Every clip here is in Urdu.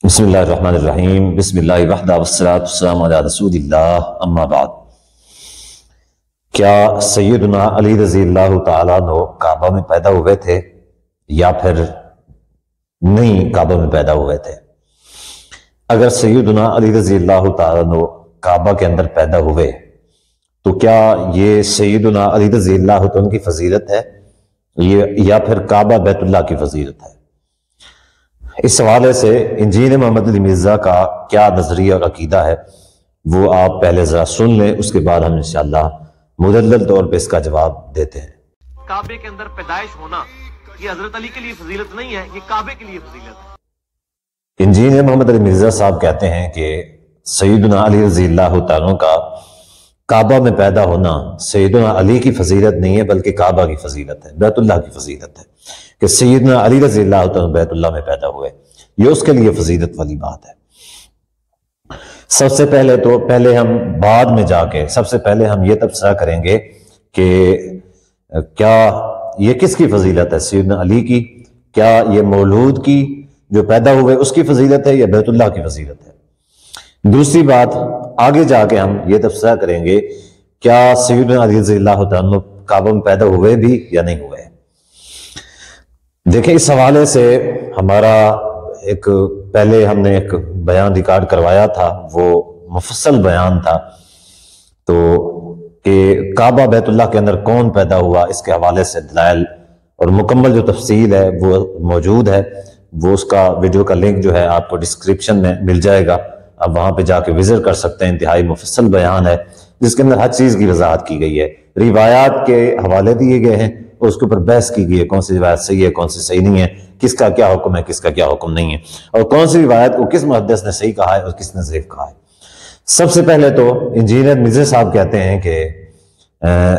بسم اللہ الرحمن الرحیم بسم اللہ وحدہ والصلاۃ والسلام علی رسول اللہ اما بعد۔ کیا سیدنا علی رضی اللہ تعالیٰ عنہ کعبہ میں پیدا ہوئے تھے یا پھر نہیں کعبہ میں پیدا ہوئے تھے؟ اگر سیدنا علی رضی اللہ تعالیٰ عنہ کعبہ کے اندر پیدا ہوئے تو کیا یہ سیدنا علی رضی اللہ عنہ کی فضیلت ہے یا پھر کعبہ بیت اللہ کی فضیلت ہے؟ اس حوالے سے انجینئر محمد علی مرزا کا کیا نظریہ اور عقیدہ ہے وہ آپ پہلے ذرا سن لیں، اس کے بعد ہم انشاءاللہ مدلل طور پہ اس کا جواب دیتے ہیں۔ کعبے کے اندر پیدائش ہونا یہ حضرت علی کے لیے فضیلت نہیں ہے، یہ کعبے کے لیے فضیلت ہے۔ انجینئر محمد علی مرزا صاحب کہتے ہیں کہ سیدنا علی رضی اللہ تعالیٰ کا کعبہ میں پیدا ہونا سیدنا علی کی فضیلت نہیں ہے بلکہ کعبہ کی فضیلت ہے، بیت اللہ کی فضیلت ہے کہ سیدنا علی رضی اللہ تعالیٰ بیت اللہ میں پیدا ہوئے، یہ اس کے لیے فضیلت والی بات ہے۔ سب سے پہلے ہم بعد میں جا کے سب سے پہلے ہم یہ تبصرہ کریں گے کہ کیا یہ کس کی فضیلت ہے، سیدنا علی کی؟ کیا یہ مولود کی جو پیدا ہوئے اس کی فضیلت ہے یا بیت اللہ کی فضیلت ہے؟ دوسری بات، آگے جا کے ہم یہ تبصرہ کریں گے کیا سیدنا علی رضی اللہ تعالیٰ کعبہ میں پیدا ہوئے بھی یا نہیں ہوئے؟ دیکھیں، اس حوالے سے ہمارا پہلے ہم نے ایک بیان ریکارڈ کروایا تھا، وہ مفصل بیان تھا تو کہ کعبہ بیت اللہ کے اندر کون پیدا ہوا، اس کے حوالے سے دلائل اور مکمل جو تفصیل ہے وہ موجود ہے۔ وہ اس کا ویڈیو کا لنک جو ہے آپ کو ڈسکرپشن میں مل جائے گا، آپ وہاں پہ جا کے وزٹ کر سکتے ہیں۔ انتہائی مفصل بیان ہے جس کے اندر ہر چیز کی وضاحت کی گئی ہے، روایات کے حوالے دیے گئے ہیں اور اس کے اوپر بحث کی گئی ہے، کون سی روایت صحیح ہے کون سی صحیح نہیں ہے، کس کا کیا حکم ہے کس کا کیا حکم نہیں ہے، اور کون سی روایت کو کس محدث نے صحیح کہا ہے اور کس نے ضعیف کہا ہے۔ سب سے پہلے تو انجینئر مرزا صاحب کہتے ہیں کہ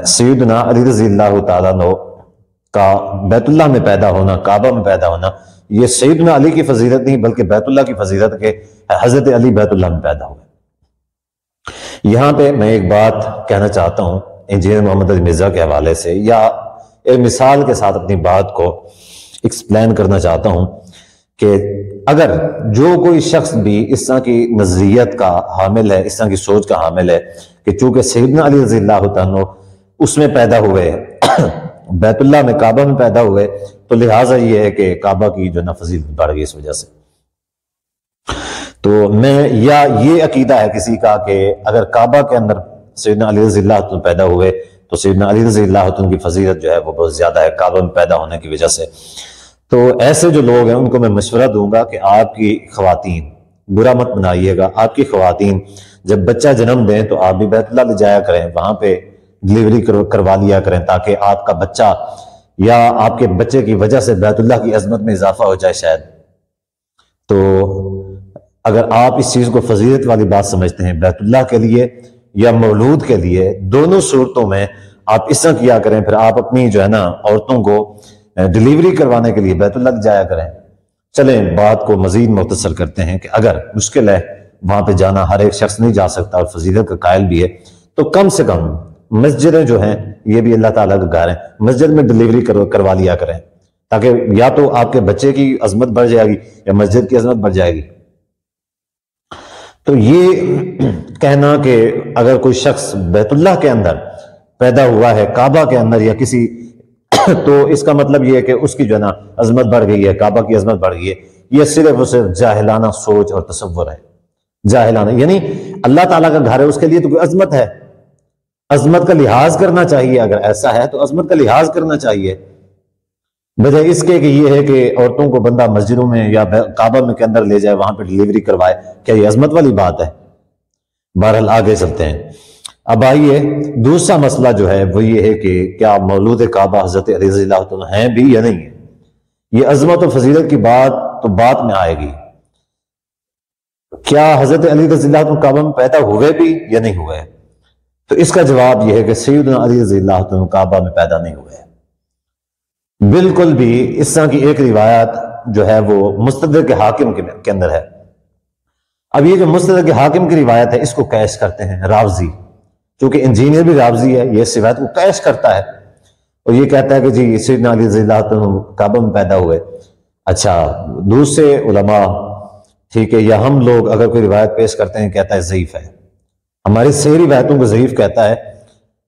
سیدنا علی رضی اللہ تعالیٰ عنہ کا بیت اللہ میں پیدا ہونا، کعبہ میں پیدا ہونا، یہ سیدنا علی کی فضیلت نہیں بلکہ بیت اللہ کی فضیلت کے حضرت علی بیت اللہ میں پیدا ہوئے۔ یہاں پہ میں ایک بات کہنا چاہتا ہوں انجینئر محمد علی مرزا کے حوالے سے، یا ایک مثال کے ساتھ اپنی بات کو ایکسپلین کرنا چاہتا ہوں کہ اگر جو کوئی شخص بھی اس طرح کی نظریت کا حامل ہے، اس طرح کی سوچ کا حامل ہے کہ چونکہ سیدنا علی رضی اللہ عنہ اس میں پیدا ہوئے بیت اللہ میں کعبہ میں پیدا ہوئے تو لہٰذا یہ ہے کہ کعبہ کی جو نا فضیلت بڑھ گئی اس وجہ سے، تو یا یہ عقیدہ ہے کسی کا کہ اگر کعبہ کے اندر سیدنا علی رضی اللہ عنہ پیدا ہوئے تو سیدنا علی رضی اللہ عنہ کی فضیلت جو ہے وہ بہت زیادہ ہے کعبہ میں پیدا ہونے کی وجہ سے، تو ایسے جو لوگ ہیں ان کو میں مشورہ دوں گا کہ آپ کی خواتین، برا مت بنائیے گا، آپ کی خواتین جب بچہ جنم دیں تو آپ بھی بیت اللہ لے جایا کریں، وہاں پہ ڈلیوری کروا لیا کریں تاکہ آپ کا بچہ یا آپ کے بچے کی وجہ سے بیت اللہ کی عظمت میں اضافہ ہو جائے شاید۔ تو اگر آپ اس چیز کو فضیلت والی بات سمجھتے ہیں بیت اللہ کے لیے یا مولود کے لیے، دونوں صورتوں میں آپ اس طرح کیا کریں، پھر آپ اپنی جو ہے نا عورتوں کو ڈلیوری کروانے کے لیے بیت اللہ جایا کریں۔ چلیں بات کو مزید مختصر کرتے ہیں کہ اگر مشکل ہے وہاں پہ جانا، ہر ایک شخص نہیں جا سکتا اور فضیلت کا قائل بھی ہے، تو کم سے کم مسجدیں جو ہیں یہ بھی اللہ تعالیٰ کا گھر ہیں، مسجد میں ڈلیوری کروا لیا کریں تاکہ یا تو آپ کے بچے کی عظمت بڑھ جائے گی یا مسجد کی عظمت بڑھ جائے گی۔ تو یہ کہنا کہ اگر کوئی شخص بیت اللہ کے اندر پیدا ہوا ہے، کعبہ کے اندر یا کسی، تو اس کا مطلب یہ ہے کہ اس کی جو ہے نا عظمت بڑھ گئی ہے، کعبہ کی عظمت بڑھ گئی ہے، یہ صرف اور صرف جاہلانہ سوچ اور تصور ہے، جاہلانہ، یعنی اللہ تعالیٰ کا گھر ہے اس کے لیے تو کوئی عظمت ہے، عظمت کا لحاظ کرنا چاہیے، اگر ایسا ہے تو عظمت کا لحاظ کرنا چاہیے، بجائے اس کے کہ یہ ہے کہ عورتوں کو بندہ مسجدوں میں یا کعبہ میں کے اندر لے جائے وہاں پہ ڈلیوری کروائے، کیا یہ عظمت والی بات ہے؟ بہرحال آگے چلتے ہیں۔ اب آئیے دوسرا مسئلہ جو ہے وہ یہ ہے کہ کیا مولود کعبہ حضرت علی رضی اللہ عنہ ہیں بھی یا نہیں ہے؟ یہ عظمت و فضیلت کی بات تو بعد میں آئے گی، کیا حضرت علی رضی اللہ عنہ کعبہ میں پیدا ہوئے بھی یا نہیں ہوئے؟ تو اس کا جواب یہ ہے کہ سیدنا علی رضی اللہ عنہ کعبہ میں پیدا نہیں ہوئے بالکل بھی۔ اس طرح کی ایک روایت جو ہے وہ مستدرک حاکم کے اندر ہے۔ اب یہ جو مستدرک حاکم کی روایت ہے اس کو کیش کرتے ہیں راوزی، چونکہ انجینئر بھی راوزی ہے، یہ اس روایت کو کیش کرتا ہے اور یہ کہتا ہے کہ جی سیدنا علی رضی اللہ عنہ کعبہ میں پیدا ہوئے۔ اچھا، دوسرے علماء ٹھیک ہے، یا ہم لوگ اگر کوئی روایت پیش کرتے ہیں کہتا ہے ضعیف ہے، ہماری صحیح روایتوں کو ضعیف کہتا ہے،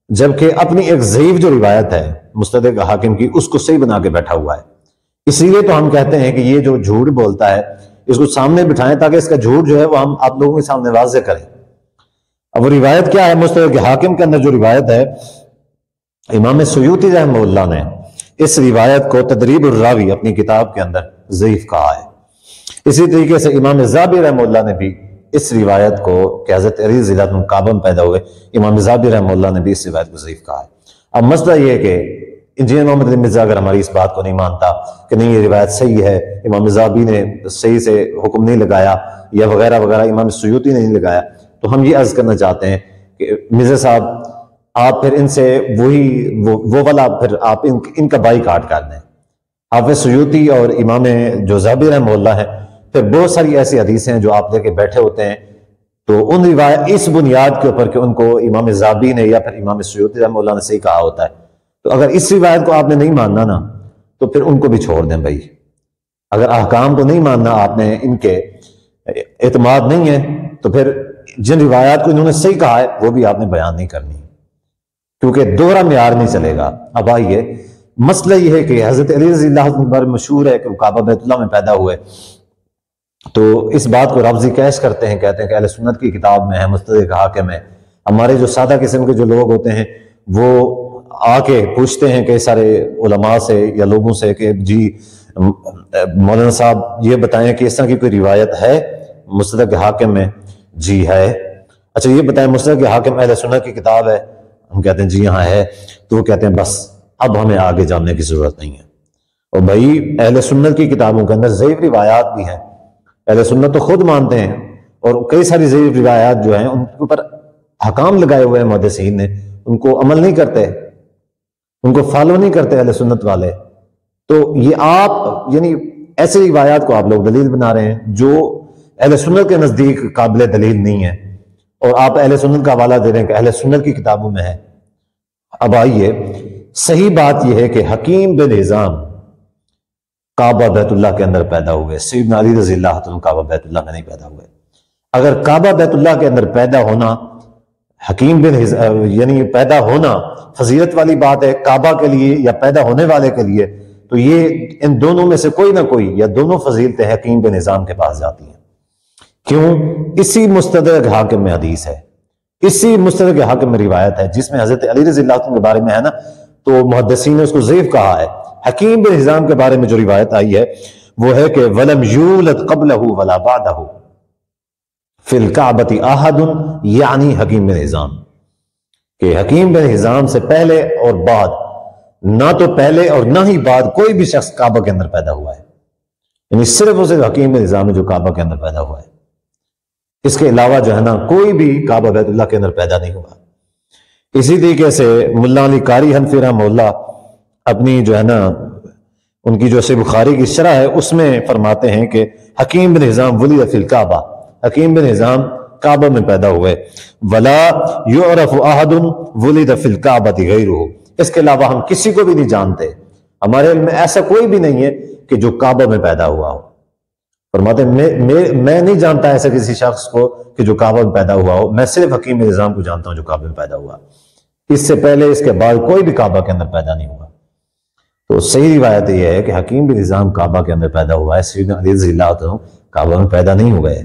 جبکہ اپنی ایک ضعیف جو روایت ہے مستدرک حاکم کی اس کو صحیح بنا کے بیٹھا ہوا ہے۔ اسی لیے تو ہم کہتے ہیں کہ یہ جو جھوٹ بولتا ہے اس کو سامنے بٹھائیں تاکہ اس کا جھوٹ جو ہے وہ ہم آپ لوگوں کے سامنے واضح کریں۔ اب وہ روایت کیا ہے؟ مستدرک حاکم کے اندر جو روایت ہے، امام سیوطی رحمہ اللہ نے اس روایت کو تدریب الراوی اپنی کتاب کے اندر ضعیف کہا ہے۔ اسی طریقے سے امام زابی رحمہ اللہ نے بھی اس روایت کو کہ حضرت علی رضی اللہ عنہ کعبہ میں پیدا ہوئے، امام زابی رحمہ اللہ نے بھی اس روایت کو ضعیف کہا ہے۔ اب مسئلہ یہ ہے کہ انجینئر محمد علی مرزا اگر ہماری اس بات کو نہیں مانتا کہ نہیں یہ روایت صحیح ہے، امام زابی نے صحیح سے حکم نہیں لگایا یا وغیرہ وغیرہ، امام سیوطی نے نہیں لگایا، تو ہم یہ عرض کرنا چاہتے ہیں کہ مرزا صاحب آپ پھر ان سے وہ والا پھر آپ ان کا بائی کاٹ کر دیں۔ حافظ سیوطی اور امام جو زابی رحمہ اللہ ہے، پھر بہت ساری ایسی حدیثیں ہیں جو آپ لے کے بیٹھے ہوتے ہیں، تو ان روایت اس بنیاد کے اوپر کہ ان کو امام زابی نے یا پھر امام سیوطی رحمہ اللہ نے صحیح کہا ہوتا ہے، تو اگر اس روایت کو آپ نے نہیں ماننا نا تو پھر ان کو بھی چھوڑ دیں بھائی۔ اگر احکام کو نہیں ماننا آپ نے، ان کے اعتماد نہیں ہے، تو پھر جن روایات کو انہوں نے صحیح کہا ہے وہ بھی آپ نے بیان نہیں کرنی، کیونکہ دوہرا معیار نہیں چلے گا۔ اب آئیے، مسئلہ یہ ہے کہ حضرت علی رضی اللہ عنہ پر مشہور ہے کہ وہ کعبہ بیت اللہ میں پیدا ہوئے، تو اس بات کو رافضی کیش کرتے ہیں، کہتے ہیں کہ اہل سنت کی کتاب میں ہے، مستدرک حاکم ہے۔ ہمارے جو سادہ قسم کے جو لوگ ہوتے ہیں وہ آ کے پوچھتے ہیں کئی سارے علماء سے یا لوگوں سے کہ جی مولانا صاحب یہ بتائیں کہ اس طرح کی کوئی روایت ہے مستدرک حاکم میں؟ جی ہے۔ اچھا یہ بتائیں مستدرک حاکم اہل سنت کی کتاب ہے؟ ہم کہتے ہیں جی ہاں ہے۔ تو وہ کہتے ہیں بس اب ہمیں آگے جاننے کی ضرورت نہیں ہے۔ اور بھائی اہل سنت کی کتابوں کے اندر ضعیف روایات بھی ہیں، اہل سنت تو خود مانتے ہیں، اور کئی ساری ضعیف روایات جو ہیں ان کے اوپر حکام لگائے ہوئے ہیں محدثین نے، ان کو عمل نہیں کرتے، ان کو فالو نہیں کرتے اہل سنت والے۔ تو یہ آپ یعنی ایسی روایات کو آپ لوگ دلیل بنا رہے ہیں جو اہل سنت کے نزدیک قابل دلیل نہیں ہے، اور آپ اہل سنت کا حوالہ دے رہے ہیں کہ اہل سنت کی کتابوں میں ہے۔ اب آئیے، صحیح بات یہ ہے کہ حکیم بن حزام کعبہ بیت اللہ کے اندر پیدا ہوئے، سیدنا علی رضی اللہ عنہ کعبہ بیت اللہ میں نہیں پیدا ہوئے۔ اگر کعبہ بیت اللہ کے اندر پیدا ہونا حکیم بن یعنی پیدا ہونا فضیلت والی بات ہے کعبہ کے لیے یا پیدا ہونے والے کے لیے، تو یہ ان دونوں میں سے کوئی نہ کوئی یا دونوں فضیلتیں حکیم بن حزام کے پاس جاتی ہیں۔ کیوں؟ اسی مستدرک حاکم میں حدیث ہے، اسی مستدرک حاکم میں روایت ہے جس میں حضرت علی رضی اللہ عنہ کے بارے میں ہے نا، تو محدثین نے اس کو ضعیف کہا ہے۔ حکیم بن حزام کے بارے میں جو روایت آئی ہے وہ ہے کہ وَلَمْ يُولَدْ قَبْلَهُ وَلَا بَعْدَهُ فِي الْكَعْبَةِ أَحَدٌ، یعنی حکیم بن حزام، کہ حکیم بن حزام سے پہلے اور بعد، نہ تو پہلے اور نہ ہی بعد کوئی بھی شخص کعبہ کے اندر پیدا ہوا ہے، یعنی صرف اور صرف حکیم بن حزام ہے جو کعبہ کے اندر پیدا ہوا ہے، اس کے علاوہ جو ہے نا کوئی بھی کعبہ بیت اللہ کے اندر پیدا نہیں ہوا۔ اسی طریقے سے ملا علی قاری حنفی رحمہ اللہ اپنی جو ہے نا ان کی جو صحیح بخاری کی شرح ہے اس میں فرماتے ہیں کہ حکیم بن حزام ولد فی الکعبہ، حکیم بن حزام کعبہ میں پیدا ہوئے، ولا یعرف احد ولد فی الکعبۃ غیرہ، اس کے علاوہ ہم کسی کو بھی نہیں جانتے، ہمارے علم میں ایسا کوئی بھی نہیں ہے کہ جو کعبہ میں پیدا ہوا ہو۔ فرماتے ہیں میں نہیں جانتا ایسا کسی شخص کو کہ جو کعبہ میں پیدا ہوا ہو، میں صرف حکیم بن حزام کو جانتا ہوں جو کعبہ میں پیدا ہوا، اس سے پہلے اس کے بعد کوئی بھی کعبہ کے اندر پیدا نہیں ہوا۔ تو صحیح روایت یہ ہے کہ حکیم بن حزام کعبہ کے اندر پیدا ہوا ہے، سیدنا علی رضی اللہ عنہ کعبہ میں پیدا نہیں ہوئے۔